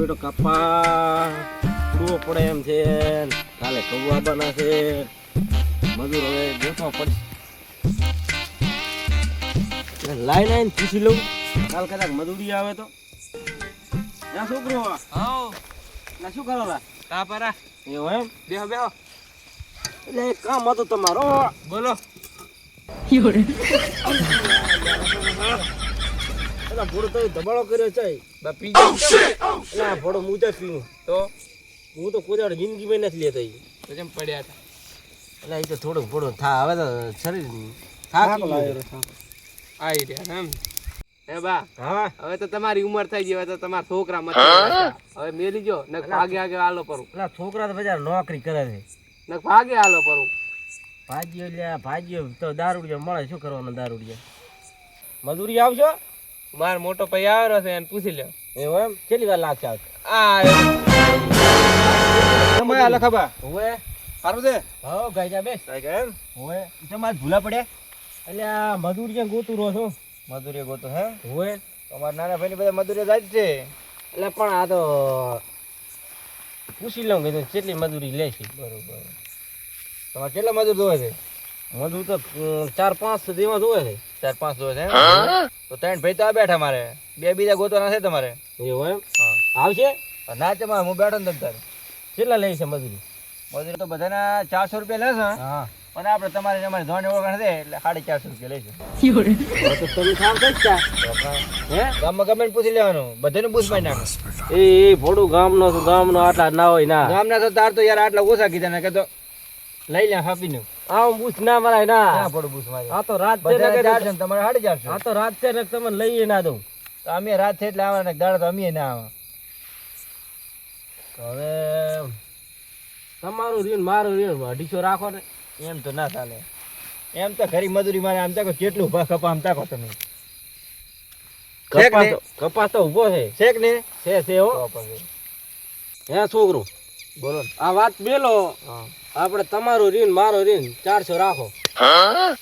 બેટો કપા ઉડવો પડે એમ છે, કાલે કૌવા બના છે, મજૂર હવે ગોતવા પડશે. લાઈન આવીને પૂછી લઉં, કાલ કદાચ મજૂરી આવે તો. ત્યાં છોકરો એટલે શું કરો લા? તા પરા એવું એમ? બેહો બેહો. એટલે એક કામ હતું તમારો. બોલો. એટલે ભોળો તો ધબાળો કર્યો છે. બા પી જાવ એટલે આ ભોળો હું જ પીવું. તો હું તો કોઈ દાડો જિંદગીમાં નથી લેતો. તો જેમ પડ્યા હતા. એટલે એ તો થોડુંક ભોળું થા હવે તો શરીર થાકી ગયું. આઈ રહ્યા એમ. એ બા હા હવે તો તમારી ઉંમર થઈ ગઈ, હવે તો તમારા છોકરા મત હવે મેલી જો ને ભાગે આગે હાલો પરું. એટલે છોકરા તો બજાર નોકરી કરે છે. ને ભાગે હાલો પરું. ભાજીઓ લ્યા ભાજીઓ તો દારૂડિયા મળે. શું કરવાનું દારૂડિયા? મજૂરી આવશો? માર મોટો ભાઈ આવ્યો છે એને પૂછી લ્યો. એવું એમ? કેટલી વાર લાગશે આવશે? આ લખાબા હોવે સારું છે. હો ગાયજા બેસ. એમ હોવે તમારે ભૂલા પડ્યા. એટલે આ મજૂરી ગોતું રહો છો? મજૂરી ગોતો હે? હોવે તમારા નાના ભાઈ ની બધા મજૂરી જાય છે. એટલે પણ આ તો પૂછી લઉં કીધું કેટલી મજૂરી લે છે. બરોબર. તમારે કેટલા મજૂર જોવે છે? મજૂર તો 4-5 સુધીમાં જોવે છે. 4-5 જોવે છે. તો 3 ભાઈ તો આ બેઠા મારે, 2 બીજા ગોતવાના છે તમારે. એવું એમ? હા આવશે? ના તે હું બેઠો ને તમ કેટલા લે છે મજૂરી? મજૂરી તો બધાના 400 રૂપિયા લે છે. હા પણ આપણે તમારે અમારી ધોની ઓળખાણ છે એટલે 450 રૂપિયા લે છે. તો તમે કામ કરતા હે? ગામમાં ગમે પૂછી લેવાનું, બધાને પૂછ પાઈ નાખો. એ ભોડું ગામનો આટલા ના હોય ના. ગામના તો તાર તો યાર આટલા ઓછા કીધા ને કે તો લઈ લે હાપીને. આમ બૂસ ના મરાય ના. ક્યાં પડું પૂછ મારે? આ તો રાત છે બધાને ને 400 તમારે 450. આ તો રાત છે ને તમને લઈએ ના દઉં. તો અમે રાત છે એટલે આવવાના, દાડા તો અમે ના આવે. હવે તમારું રીણ મારું રીણ 250 રાખો ને. એમ તો ના ચાલે. એમ તો ખરી મજૂરી મારે આમ તાકો કેટલું કપા આમ તાકો તમે. કપાસ તો ઉભો છે. શેક ને છે હો. હે છોકરો બોલો. આ વાત બેલો. આપણે તમારું રીણ મારું રીણ 400 રાખો.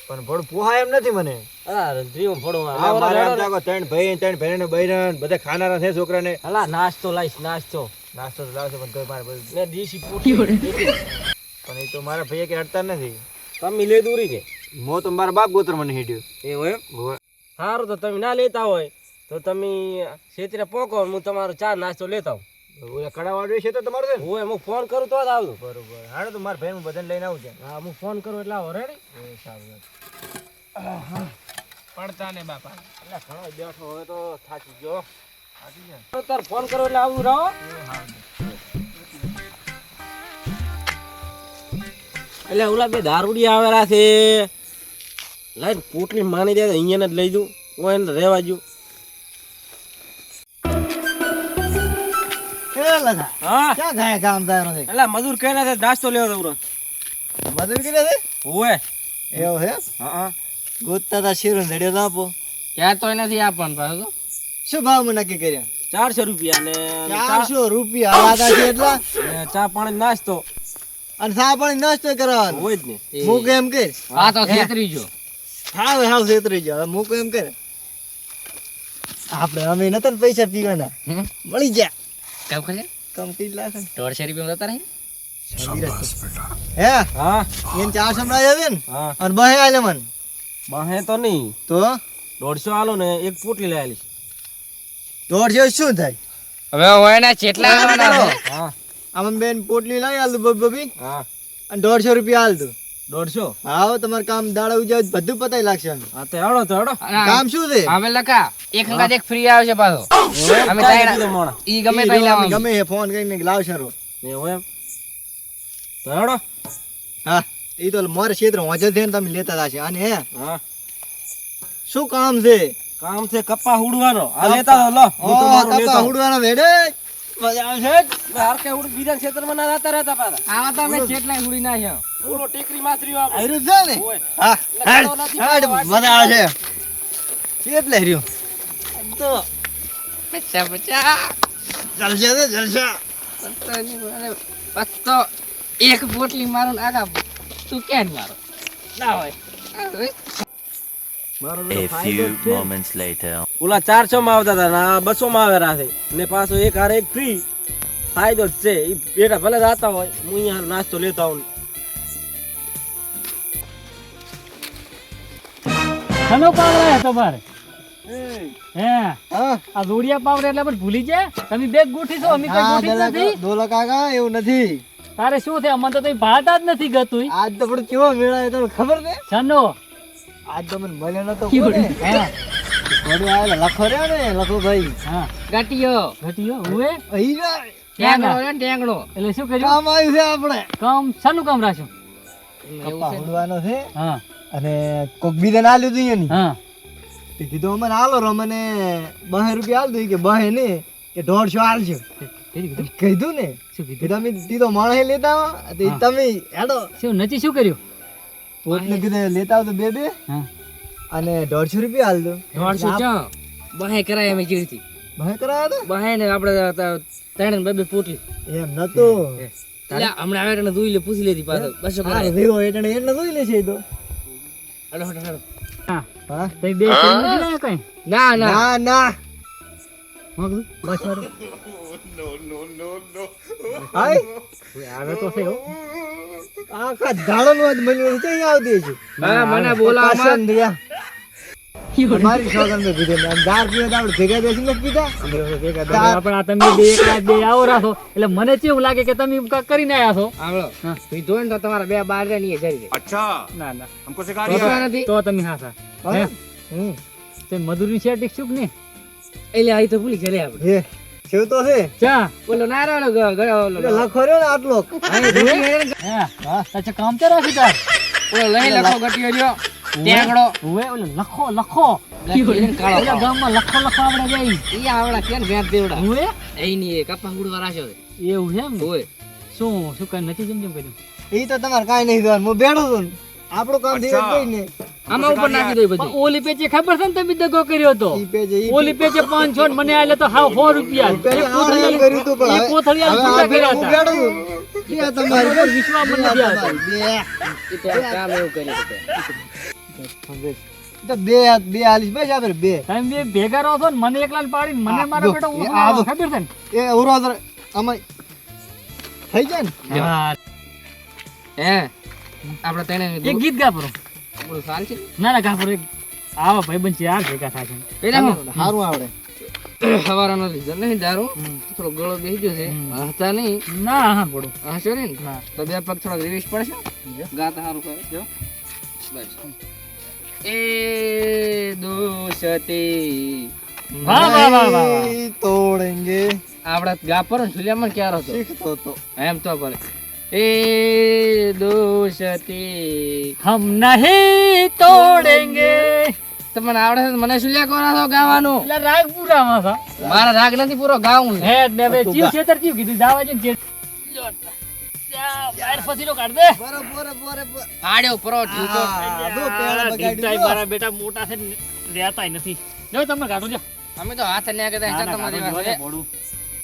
પણ ભોળ પોહા એમ નથી મને. અરે રીણ ભોડો મારે આમ તાકો 3 ભાઈ ને બૈરન બધા ખાનારા છે છોકરાને. હલા નાસ્તો લાઈશ નાસ્તો. નાસ્તો તો લાવશે પણ તોય મારે બધું. ને દીશી પૂટી પણ એ તો મારા ભાઈ કે અડતા નથી. તમે લે દૂરી કે મો તો મારા બાપ ગોત્ર મને હેડ્યો. એવું એમ? સારું તો તમે ના લેતા હોય તો તમે છેતરે પોકો, હું તમારો ચા નાસ્તો લેતા આવું. ઓલા કડાવાળું છે તો તમારું છે ને? હું હું ફોન કરું તો જ આવજો. બરોબર. હાડો તો મારા ભાઈ હું બધાને લઈને આવું છે. હા હું ફોન કરું એટલે આવો. રેડી? પડતા ને બાપા. એટલે ઘણો બેઠો હવે તો થાકી ગયો. તાર ફોન કરો એટલે આવું રહો. એટલે ઓલા બે દારૂડિયા આવેલા છે. લાઈન પોટલી માની દે અહીંયા જ લઈ જઉં. હું એને રહેવા જઉં. હા ક્યાં ગયા કામ તારો છે? એટલે મજૂર કહે છે નાસ્તો લેવો દઉં. મજૂર કીધા છે? હોવે એવું હે? હા ગોતતા તા શીરો નડ્યો તો આપો. ક્યાં તો નથી આપવાનું પાછું. શું ભાવ માં નક્કી કર્યા? 400 રૂપિયા ને 400 રૂપિયા આલાદા છે એટલા? ચા પાણી નાસ્તો અને સા પાણી નાસ્તો કરવાનો હોય જ ને. હું કેમ કે હા તો છેતરી જો. હાવ છેતરી જાવ. હું કેમ કે આપણે અમે નતા ને પૈસા પીવાના મળી ગયા. કામ કરે કમ કેટલા છે? 150 રૂપિયા જતા રહે. હે હા એને 400 માં આવ્યા ને હા અને બહે આલે મન બાહે તો નહીં તો 150 આલો ને એક પોટલી લઈ આલી. 150 શું થાય? હવે હોય ને ચેટલા હા આમ બેન પોટલી લાવી આલ દો બબી હા અને 150 રૂપિયા આલ દો. 150. હા તમારે કામ દાડા ઉજાવ બધું પતાઈ લાગશે. હા તો હેડો તો હેડો. કામ શું છે? હવે લખા એક અંગાત એક ફ્રી આવે છે પાછો. અમે ચાય તાઈ- પીધો મોણા. ઈ ગમે તઈ લાવવાનું. ગમે એ ફોન કરીને લાવશે રો. એવું એમ? તો હેડો. હા એ તો મારે ક્ષેત્ર હોજે છે ને તમે લેતા હશે. અને હે હા શું કામ છે? કામ છે કપા હુડવાનો. આ લેતા તો લો હું તમારું લેતા આવું. ઉડવાના વેડે મજા આવશે. હાર કે હુડ બીજા ક્ષેત્રમાં ના રહેતા રહેતા પાછા. આવા તો અમે ચેટલાય ઉડી નાખ્યા. પૂરો ટેકરી માત્રીઓ આપણે. આયરું છે ને? હોય. હા એટલે હાડ, તો નથી હાડ, મજા આવે છે. એટલે રહ્યો તો પચા પચા જલસા છે જલસા. બસ તો એક પોટલી મારો ને આગા તું ક્યાં મારો ના હોય મારો A બેટો ફાયદો few જ છે. moments later. ઓલા 400 માં આવતા હતા ને આ 200 માં આવેલા છે ને પાછો એક હારે એક ફ્રી. ફાયદો જ છે. ઈ બેટા ભલે જાતા હોય હું અહીંયા નાસ્તો લેતા આવું. ઘણો પાવર આવ્યો તમારે હે હા આ જોડિયા પાવર એટલે પણ ભૂલી જાય તમે બે ગોઠી છો અમે કઈ ગોઠી જ નથી દોલા કાકા એવું નથી તારે શું છે અમને તો તમે ભાતા જ નથી ગતું આજ તો પણ કેવો મેળા તમને ખબર છે સનો આજ તો મને મળ્યો નતો કોને હા કોડો આવેલો લખો રહ્યો ને લખો ભાઈ હા ગાટીયો ઘટીયો હુએ અહીં ના ટેંગડો ને ટેંગડો એટલે શું કર્યું કામ આવ્યું છે આપણે કામ શાનું કામ રાખ્યું કપ્પા ઉડવાનો છે હા અને કોક બીજાને આલ્યું હતું એની હા તે કીધું મને આલો રો મને 2 રૂપિયા આલ દઉં કે 2 ને કે 150 આલજો કીધું ને શું કીધું કે તમે તીધો માણસ લેતા આવો તે તમે હેડો શું નથી શું કર્યું પોતને કીધું લેતા આવો તો બે હા અને 150 રૂપિયા આલ દો 150 ચા બહાય કરાય અમે ચીડથી ભાઈ કરાયા હતા બહાય ને આપણે ત્રણ બે પોટલી એમ નતો એટલે હમણાં આવે ને દુઈ લે પૂછી લેતી પાછો 200 હા કરાય વેવો એટલે જોઈ લેશે એ તો હાલો હાલો હાલો હા હા તમે બે કેમ નથી લાયા કઈ ના ના ના ના મગલું બસ મારો હાય આવે તો છે હો આખા ધાડો નું મળ્યું છે અહીં આવતી છે હા મને બોલાવવામાં પાછળ રહ્યા મારી સોગન મેં કીધું આમ દાર પીવે તો આપણે ભેગા બેસીને પીધા પણ આ તમે બે એકલા જ બે આવો રાખો એટલે મને કેવું લાગે કે તમે કાંઈક કરીને આવ્યા છો આવડો પીધો ને તો તમારા બે બાર રે ની જરી ના ના પીધો નથી તો તમે હા સા હે હમ તે મધુરી શેઠ શું કે ને એટલે આઈ તો ભૂલી ઘરે આપણે હે કેવું તો છે ચા ઓલો નારાયણ ઘરે ઓલો એટલે લખો રહ્યો ને આટલો હે અચ્છા કામ તો રાખી તાર ઓલો લઈ લખો ગટિયો રહ્યો ટેંગડો ઓએ ઓલે લખો કાળો ઓલા ગામમાં લખો આપણે જાય ઈ આવડા કેન ભેંસ દેવડા ઓએ એઈ ની કપા ગુડવા રાખ્યો છે એવું છે એમ ને? ઓય શું કઈ નથી જેમ કર્યું એ તો તમારે કાંઈ નહીં જોવાનું હું બેઠો છું ને. આપણું કામ ધીરે કઈ નહીં આમાં ઉપર નાખી દો પણ બધી ઓલી પેચે ખબર છે ને તમે દગો કર્યો તો ઈ પેજે ઈ ઓલી પેચે 500 ને મને આલે તો હાવ 100 રૂપિયા પેલી આપણે એમ કર્યું તું પણ એ કોથળિયા હવે છૂટા આ કર્યા હું હતા. બેઠો છું બે તમારી બરાબર વિશ્વાસ મને નથી આવતો. ઈ તો આ કામ એવું કર્યું છે તો બે આલીશ બસ આપણે બે તમે બે ભેગા રહો છો ને મને એકલા પાડીને મને મારો જો, બેટો એ આ જો. ખબર છે ને એ ઉરો આમાં થઈ જાય ને હા, હે આપણે તેને એક ગીત ગા પરો બોલું સાલ છે ના ના ગા પરો આવા ભાઈબંધ છે આ ભેગા થાય છે પેલા હું સારું આવડે હવારાનો લીધો નહીં દારૂ થોડો ગળો બેસી ગયો છે હસતા નહીં ના હા પડું હસ્યો ને ના. તો બે પગ થોડો રિવીસ પડશે ગાતા સારું કરે જો બસ એ દોષતી વાહ વાહ વાહ વાહ વાહ. નહીં તોડેંગે આપડા ગા પર સુલિયામાં ક્યારો હતો શીખતો તો એમ તો ભલે એ દોષતી હમ નહીં તોડેંગે તમને આવડે છે તો મને સુલિયા કોરા છો ગાવાનું એટલે રાગ પૂરામાં છે મારા રાગ નથી પૂરો ગાવું છે હે ને બે ચીવ છેતર ચીવ કીધું જાવા છે ને બહાર ફસીલો કાઢ દે બરાબર આડ્યો પરો ઠીકો દો પેડા બગાડી દીકરાએ દો. મારા બેટા મોટા છે ને રહેતાય નથી જો તમને કાઢો જો અમે તો હાથ ને કહેતા ના, ના, તમારી કાઢો, વાત જો છે ને, ભોળું.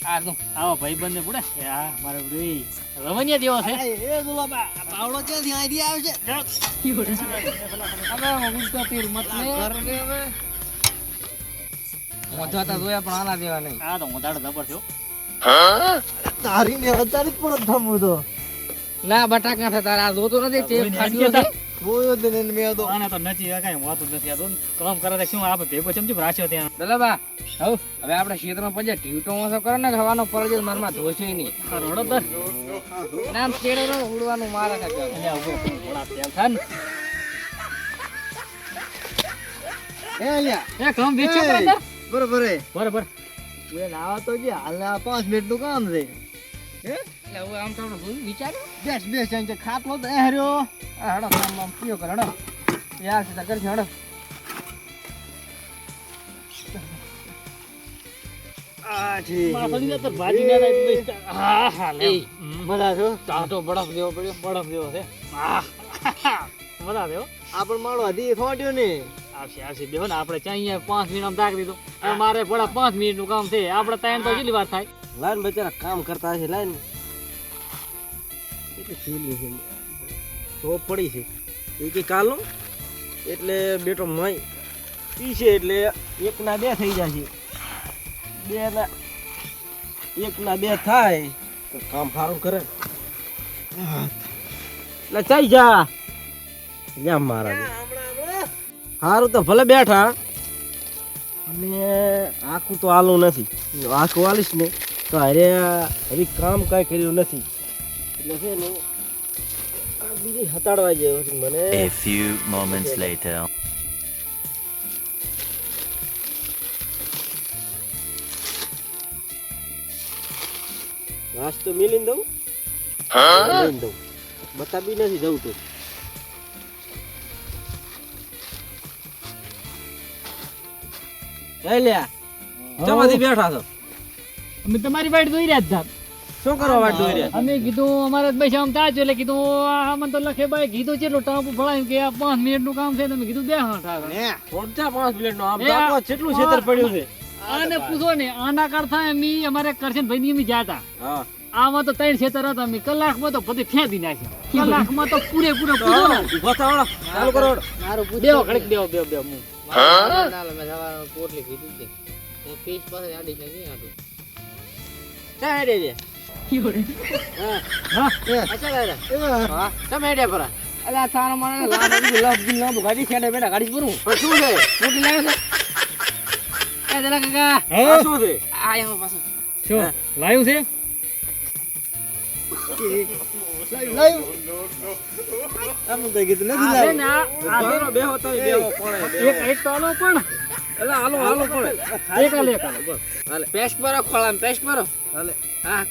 આ તું આવો ભાઈબંધ ને પૂરા આ મારો ભાઈ રમણીયા જેવો છે એ દુલાબા પાવડો ક્યાંથી આઈડી આવે છે હવે ઉલટો તીર મત લે મોઢા તો જોયા પણ આના જેવા નહીં આ તો મોટાડો જબર થયો તારી ને અત્યારે જ પણ થમું તો ના બટાકા થતા તારા જોતો નથી તે કોઈને ફાટ્યો નથી છે જોયો જ ને મેં તો આને તો નથી આ કાંઈ હોતું જ નથી આ તો કામ કરે છે શું આપણે ભેગો ચમચી રાખ્યો ત્યાં દલાબા હવે આપણે ક્ષેત્રમાં પછી ઢીવટો ઓછો કરે ને હવાનો પરજે મારમાં ધોશે નહીં આ રોડો દર નામ ચેડે નો ઉડવાનું મારે કાકા એટલે આવો થોડા તેલ થાય ને એ અલ્યા એ કામ વેચ્યો એ, અંદર બરોબર હે બરાબર બે નાવા તો જે હાલ 5 મિનિટ નું કામ છે એટલે હવે આમ તો આપણે જોયું વિચાર્યું બેસ અહીં ખાટલો તો એ હર્યો આ હડો કામ આમ પીયો કર હડો યાર સીધા કરશે હડો માથાની અંદર ભાજી ના થાય તો હા હા લે એ મજા છો ચાટો બરફ દેવો પડ્યો બળફ જેવો છે આહ, મજા આવે હો. આપણ માળો હજી ફોટ્યો ને આવશે બેહો ને આપણે ત્યાં અહીંયા 5 મિનિટ આમ તાકી દીધું હવે મારે પડા 5 મિનિટ નું કામ છે આપણે ત્યાં તો કેટલી વાર થાય લાઈન બચારા કામ કરતા હશે લાઈન એટલે છેલ્લી છે તો પડી છે એ કે કાલનો એટલે બેટો મય પીશે એટલે એકના બે થઈ જશે. એકના બે થાય તો કામ સારું કરે. એટલે ચાઈ જા જા મારા સારું તો ભલે બેઠા અને આખું તો આલું નથી. આખું આલીશ ને તો અરે હજી કામ કઈ કર્યું નથી એટલે છે ને આ બીજી હતાડવા જેવું છે મને. A few moments later. ઘાસ તો મેલીને દઉં મેલીને દઉં બતાવી નથી જવું તો. એ લ્યા ચમાથી બેઠા છો અમે તમારી વાટ જોઈ રહ્યા હતા. શું કરવા વાટ જોઈ રહ્યા? અમે કીધું અમારે પૈસા આમ થાય છે એટલે કીધું આમાં તો લખે ભાઈ કીધું કેટલું ટાંપુ ભરાયું કે આ 5 મિનિટનું કામ છે. તમે કીધું 2 થોડા 5 મિનિટનો આમ તો આપણો કેટલું ક્ષેત્ર પડ્યું છે. આને પૂછો ને આના કરતા અમે અમારે કરશનભાઈ ની અમે જાતા. હા આમાં તો 3 ક્ષેત્ર હતા. અમે કલાકમાં તો બધી ફેંદી નાખ્યા. કલાકમાં તો પૂરેપૂરો પૂરો ઉભા થાવ ચાલુ કરો. દેવો ઘડીક દેવો બે બે હું પોટલી કીધું છે પીસ પાસે આડી નાખી આટલું ચાય દે દે. હા હા તમે હેડ્યા પરા. અલા તારા મને લાંબુ ગાડી છેડે બેટા ગાડી પૂરું પણ શું છે? પોટલી લાવ્યો છે એ જરા કાકા આ શું છે? આ એમાં પાછું શું લાવ્યું છે? આમ તો કીધું નથી આ છે લાવ્યું. ને આ બેહો બેહો તમે બેહો પડે એક તો આલો પણ એટલે હાલો હાલો પડે એક આલે એક આલો બસ. પેસ્ટ પરો ખોળામાં પેસ્ટ પરો હાલે. હા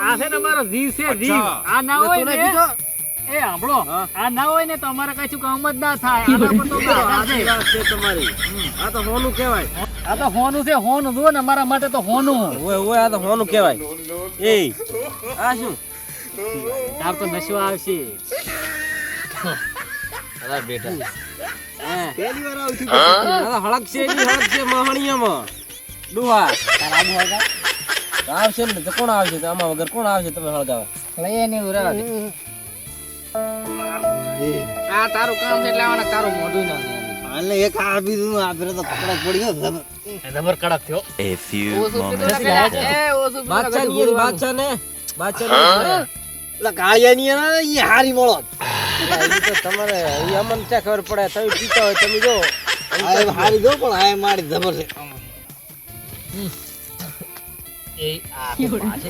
આ છે ને મારો જીવ છે જીવ. આ ના હોય ને એ સાંભળો આ ના હોય ને તો અમારે કશું કામ જ ના થાય. આના પર તો આધાર છે. આ વાત છે તમારી. આ તો હોનું કહેવાય. આ તો હોનું છે હોનું જો ને અમારા માટે તો હોનું. ઓય ઓય આ તો હોનું કહેવાય. એ આ શું? તાર તો નશો આવશે. અરે બેટા પહેલી વાર આવું છું. આ તો હળક છે ની હળક છે મહણિયામાં ડુહા. તાર આબુ હોય આવશે ને તો કોણ આવશે? તો આમાં વગર કોણ આવશે? તમે હળગાવા લઈએ ને ઉરા આ તારું કામ છે એટલે આવાના તારું મોઢું ના હાલે એક આપી દઉં આપે તો કપડા પડી ગયો ખબર. જબર કડક થયો. A few ઓછું moments પીધું later. એ ઓછું પીધું બાદશાહ ની બાદશાહ ને એટલે કાળિયા ની એના ઈ હારી મળો. તો તમારે ઈ અમને ક્યાં ખબર પડે? તમે પીતા હોય તમે જો. આ હારી દો પણ આ મારી જબર છે. એ આ તો પાછે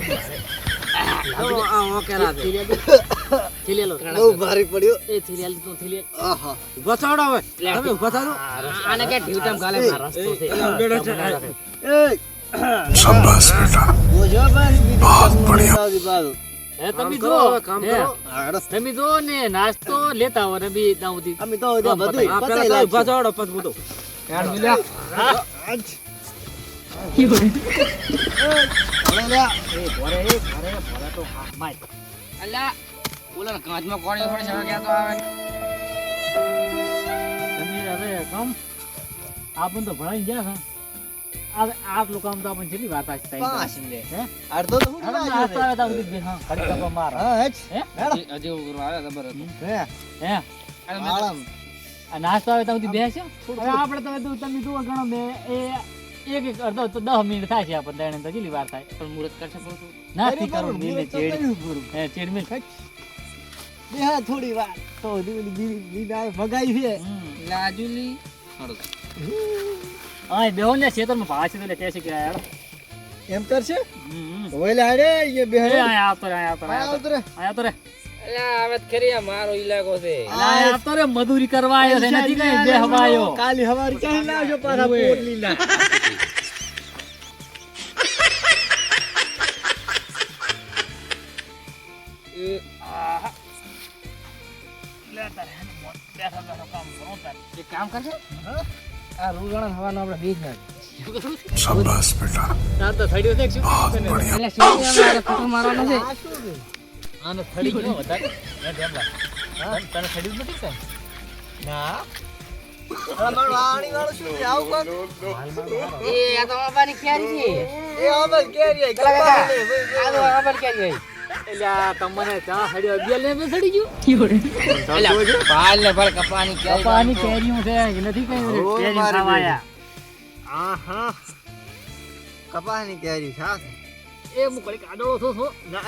જો આ ઓકેરા છે. થેલેલો બહુ ભારી પડ્યો. એ થેલેલ તો થેલેલ આહા ઉભા થાવડો હવે. તમે ઉભા થાજો. આને કે ઢીવટામ ગાલે મારા રસ્તો છે એ બેડો છે. એ શાબાશ બેટા બોજો ભાઈ બીજી બહુ બહુ એ તમે કરો, જો હવે કામ હે, કરો. તમે જો ને નાસ્તો લેતા હો ને બી દાઉદી અમે તો બધું આ પેલા પતાઈ તો ઉભા લાગશે. થાવડો પછી હું તો. યાર મિલ્યા આજ. હવે લ્યા. ભરે તો હા માય અલ્યા ઓલા કાચમાં કોણી થોડી સવા ગયા તો આવે તમે હવે કામ આપણ તો ભણાઈ ગયા છે. આટલું કામ તો આપણને કેટલી વાત છે પાંચ હે અડધો તો હું હવે નાસ્તો આવે તો ઉધી બેહા ઘડી તકો માર હા હેચ હે હજી એવું કરવા આવે ખબર હે હે આરામ આ નાસ્તો આવે તો ઉધી બેસ્યો. હવે આપણે તો બધું તમે જુઓ ગણો બે એ એક અડધો તો 10 મિનિટ થાય છે આપણને દાણે તો કેટલી વાર થાય પણ મુહૂર્ત કરશે પૂરું નાસ્તી કરું નીલે ચેડ હે ચેડ મિલ બેહા થોડી વાર તો દીદી ભગાઈ છે. લાજુલી આ બેહો ને ખેતરમાં ભાવ છે એટલે કહે છે કે યાર એમ કરશે ઓય લે એ બેહે એ આયા આવતો રે આયા આવતો રે આયા ઉતરે. આયા તો રે અલ્યા હવે ખરી આ મારો ઈલાકો છે આયા તો રે મજૂરી કરવા આવ્યો છે નથી કઈ બેહવાયો કાલી હવારી ક્યાં લાવજો પાછા પોટલી ના એક કામ કરશે આ રૂગણ હવાનો આપણે બીજ ના તાર તો થડ્યો છે કે શું એટલે સીધી અમે આ ફોટો મારવાનો છે આ શું છે? આને થડી ગયો વધારે હે ઢેબલા તને થડ્યું નથી કઈ ના અમાર વાણી વાળું શું છે આવું કોણ એ આ તો બાબાની ક્યારી છે એ અમાર કેરી આ તો બાબાની ક્યારી એટલે આ તમને ચા સડ્યો અગિયાર લે બે સડી ગયું પાલ ને પર કપાની કેરી કપાની કેરીઓ છે કે નથી કઈ કેરી ખાવા આયા આહા કપાની કેરી સાથે એ હું કડી કાડળો છો છો ના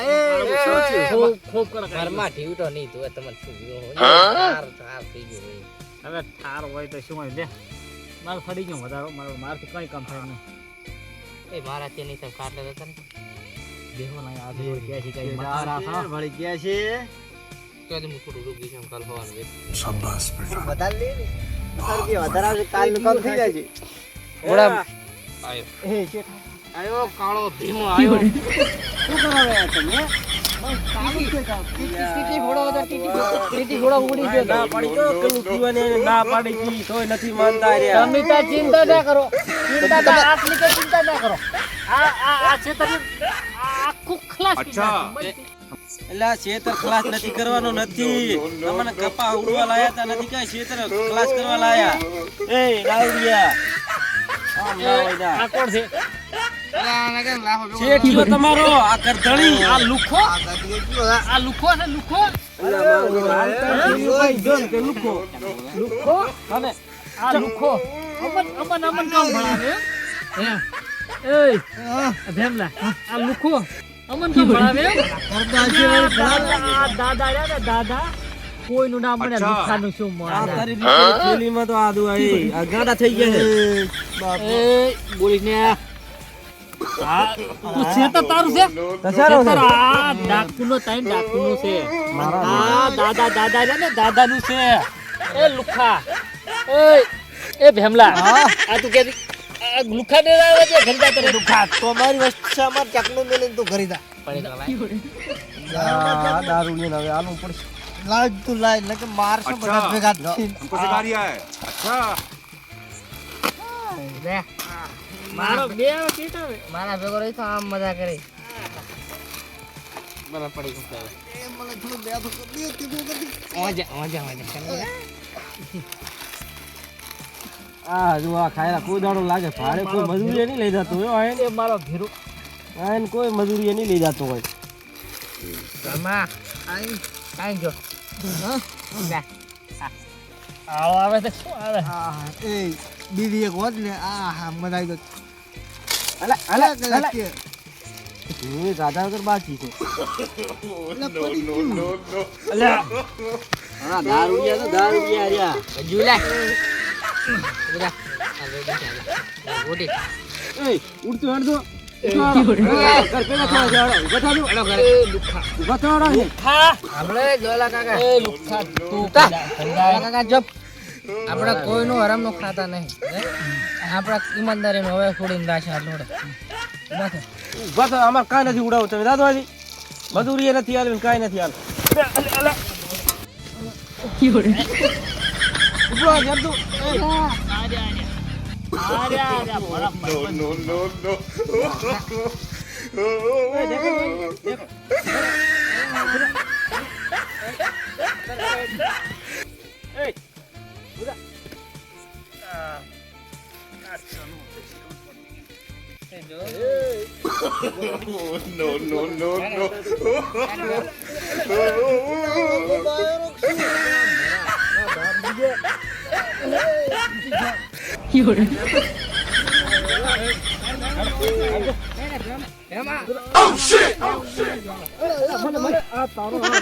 ખૂબ ખૂબ કડક ઘરમાં ઢીવટો નહીં તો તમને શું ગયો થાર થઈ ગયો ભાઈ. હવે ઠાર હોય તો શું હોય લે માર ફરી ગયો વધારો મારથી કઈ કામ થાય નહીં એ મારા તે નહીં તો કાટલે હતા ને દેખો ના આ દેખો કે છે કઈ મારા સા વળી ગયા છે તો હું થોડું રૂકી છે કાલ હવાનું બે વધારે લે ને વધારે આવશે કાલનું કામ થઈ જાય છે ઓડા આયો એ શેઠ આયો કાળો ભીમો આયો શું કરાવે તમે ટીટી ઘોડો હતો ટીટી ઘોડો ઉડી ગયો ના પાડી તો પેલું જીવન એને ના પાડી કી તોય નથી માનતા રહ્યા તમે તા ચિંતા ના કરો ચિંતા ના આટલી કે ચિંતા ના કરો આ છે તમે આખું ખલાસ અચ્છા એટલે આ ખેતર ખલાસ નથી કરવાનો નથી તમને કપા ઉડવા લાયા તા નથી કઈ ખેતર ખલાસ કરવા લાયા એ રાવડિયા આમ ના હોય ના આ કોણ છે શેઠિયો તમારો આ કરધણી આ લુખો આ લુખો છે લુખો કે લુખો લુખો અને આ લુખો અમન કામ ભણાવે હે એય ભેમલા આ લુખો અમન કામ ભણાવે દાદા રહ્યા ને દાદા કોઈનું નામ મને લુખાનું શું આ મળે તારી દીકરી થેલીમાં તો આદુ આવી આ ગાડા થઈ ગયા છે એ બોલીને આ તું છે તો તારું છે તસારો છે આ ડાકુનો તાઈ ડાકુનો છે આ દાદા રહ્યા ને દાદાનું છે એ લુખા એ ભેમલા આ તું કે લુખા દે આવે છે ઘરડા કરે લુખા તો મારી વસ્તુ અમાર ચકનું મેલીને તું ખરીદા આ દારૂ લઈને હવે આલું પડશે લાજ તું લાજ ને કે મારશે બધા ભેગા થઈને. બે મારો બે કેટ આવે મારા ભેગો રહી તો આમ મજા કરી બરાબર પડી ગયું એ મને થોડું બે તો કરી દે તીધું કરી મજા આ જો આ ખાયરા કોઈ દાડો લાગે ભાડે કોઈ મજૂરી નહીં લઈ જતો હોય આયન એ મારો ભીરો આયન કોઈ મજૂરી નહીં લઈ જતો હોય ઘરમાં આઈ જો આવો આવે તો શું આવે હા એ બીજી એક હોત ને આ હા મજા આવી ગઈ અલા અલગ અલગ કે એ દાદા વગર બાકી છે એટલે પડી ગયું. અલ્યા હા દારૂડિયા તો દારૂડિયા રહ્યા જુલા બધા ગોટી એ ઉડતું હેડજો કર પેલા થોડા જાડો ઉભા થાજો હેલો ઘરે ઉભા થાડો છે આપણે જોલા કાકા એ લુખા તું જોલા કાકા જપ આપણે કોઈનું હરામ નું ખાતા નહીં આપણા ઈમાનદારીનું હવે છોડીને રાશે આટલું ઉભા થા અમાર કાંઈ નથી ઉડાવું તમે દાદો આલી મજૂરી નથી આલવી કાંઈ નથી આલ ઉભો જબ તું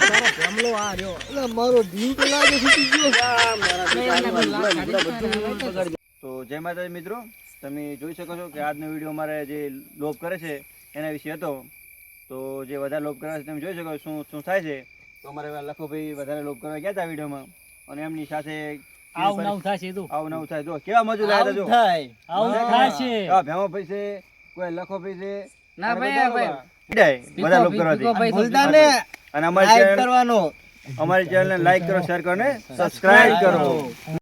એટલે મારો જીવ તો લાગે છૂટી ગયો. તો જય માતાજી મિત્રો, તમે જોઈ શકો છો કે આજનો વિડીયો અમારે જે લોભ કરે છે એના વિશે હતો. તો જે વધારે લોભ કરે છે તમે જોઈ શકો શું શું થાય છે. તો અમારે લખોભાઈ વધારે લોભ કરવા ગયા હતા વિડીયોમાં, અને એમની સાથે આવું નવું થાય છે તું આવું નવું થાય. જો કેવા મજૂર આવ્યા હતા, જો આવું થાય છે આ ભેમોભાઈ છે, કોઈ લખોભાઈ છે, ના અને ભાઈ, બધા બધા લોભ કરવાથી. ભૂલતા ને અને અમારી લાઈક ચેનલ કરવાનો. અમારી ચેનલને લાઈક કરો, શેર કરો અને સબસ્ક્રાઇબ કરો.